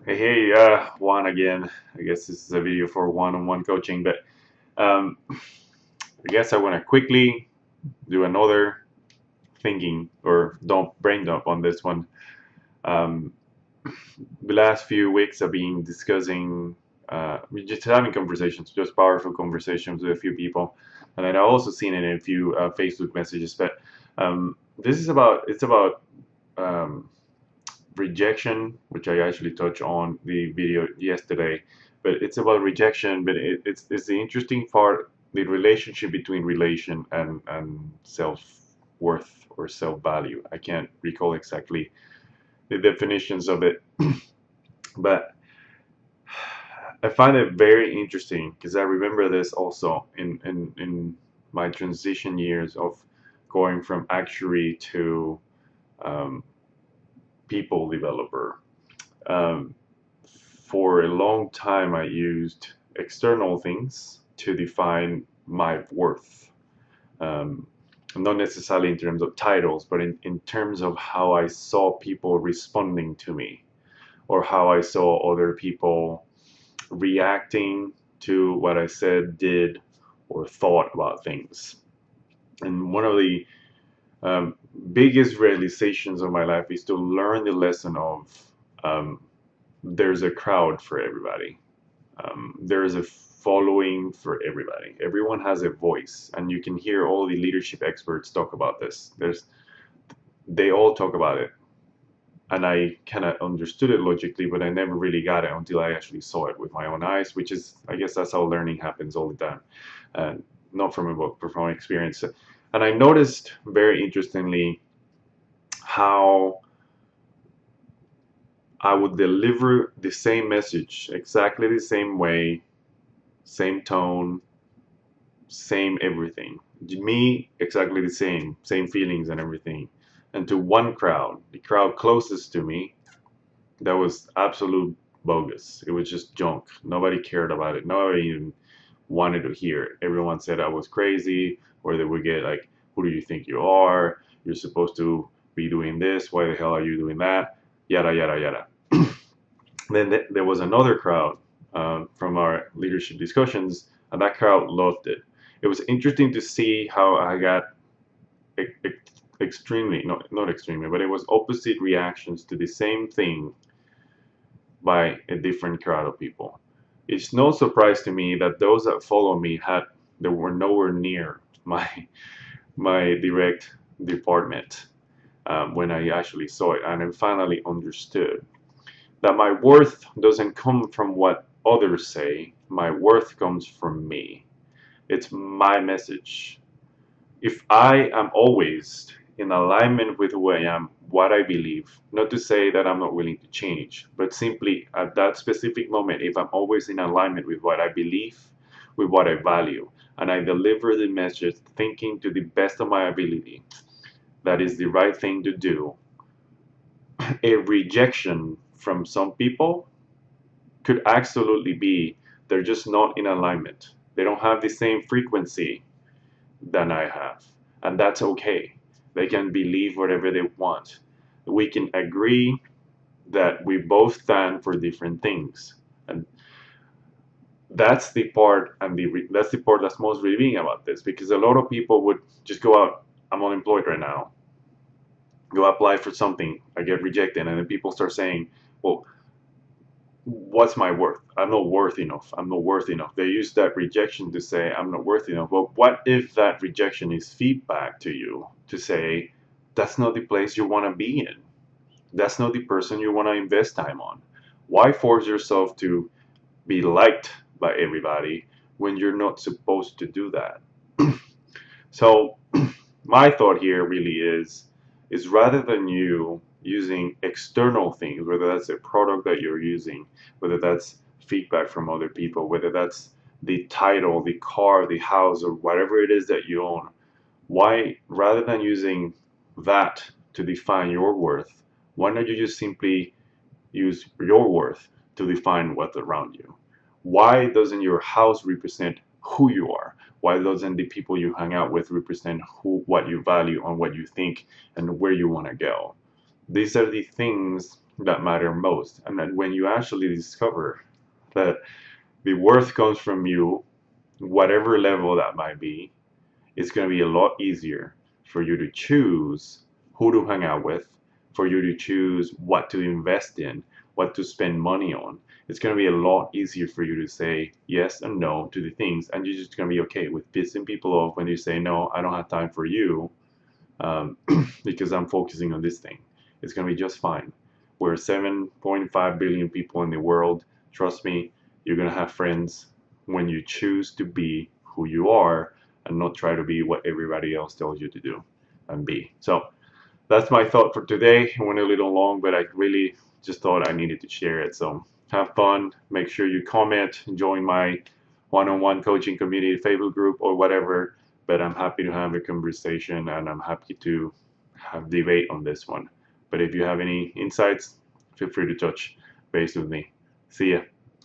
Hey, Juan again. I guess this is a video for one-on-one coaching, but I guess I want to quickly do another thinking or brain dump on this one. Um, the last few weeks I've been discussing, we just having conversations, just powerful conversations with a few people, and then I've also seen it in a few Facebook messages. But this is about um, rejection, which I actually touched on the video yesterday. But it's about rejection, but it's the interesting part, the relationship between relation and self-worth or self-value. I can't recall exactly the definitions of it, but I find it very interesting because I remember this also in my transition years of going from actuary to um, people developer. Um, for a long time, I used external things to define my worth. Um, Not necessarily in terms of titles, but in terms of how I saw people responding to me, or how I saw other people reacting to what I said, did, or thought about things. And one of the um, biggest realizations of my life is to learn the lesson of um, there's a crowd for everybody. There's a following for everybody. Everyone has a voice, and you can hear all the leadership experts talk about this. They all talk about it, and I kind of understood it logically, but I never really got it until I actually saw it with my own eyes. Which is, I guess, that's how learning happens all the time, and not from a book, but from experience. And I noticed very interestingly how I would deliver the same message exactly the same way, same tone, same everything. Me, exactly the same feelings and everything. And to one crowd, the crowd closest to me, that was absolute bogus. It was just junk. Nobody cared about it. Nobody even wanted to hear it. Everyone said I was crazy, or they would get like, "Who do you think you are? You're supposed to be doing this. Why the hell are you doing that?" Yada yada yada. Then there was another crowd from our leadership discussions, and that crowd loved it. It was interesting to see how I got extremely, not extremely, but it was opposite reactions to the same thing by a different crowd of people. It's no surprise to me that those that follow me they were nowhere near my my direct department when I actually saw it, and I finally understood that my worth doesn't come from what others say. My worth comes from me. It's my message. If I am always in alignment with who I am, what I believe, not to say that I'm not willing to change, but simply at that specific moment, if I'm always in alignment with what I believe, with what I value, and I deliver the message thinking to the best of my ability that is the right thing to do, a rejection from some people could absolutely be they're just not in alignment. They don't have the same frequency than I have. And that's okay. They can believe whatever they want. We can agree that we both stand for different things. And that's the part that's the part that's most revealing about this, because a lot of people would just go out, I'm unemployed right now, go apply for something, I get rejected, and then people start saying, well, what's my worth? I'm not worth enough. I'm not worth enough. They use that rejection to say I'm not worth enough. But what if that rejection is feedback to you to say that's not the place you want to be in? That's not the person you want to invest time on. Why force yourself to be liked by everybody when you're not supposed to do that? So my thought here really is rather than you using external things, whether that's a product that you're using, whether that's feedback from other people, whether that's the title, the car, the house, or whatever it is that you own, why, rather than using that to define your worth, why not you just simply use your worth to define what's around you? Why doesn't your house represent who you are? Why doesn't the people you hang out with represent what you value and what you think and where you want to go? These are the things that matter most. And then when you actually discover that the worth comes from you, whatever level that might be, it's going to be a lot easier for you to choose who to hang out with, for you to choose what to invest in, what to spend money on. It's going to be a lot easier for you to say yes and no to the things, and you're just going to be okay with pissing people off when you say, no, I don't have time for you, because I'm focusing on this thing. It's going to be just fine. We're 7.5 billion people in the world. Trust me, you're going to have friends when you choose to be who you are and not try to be what everybody else tells you to do and be. So that's my thought for today. It went a little long, but I really just thought I needed to share it. So have fun. Make sure you comment, join my one-on-one coaching community Facebook group or whatever. But I'm happy to have a conversation and I'm happy to have debate on this one. But if you have any insights, feel free to touch base with me. See ya.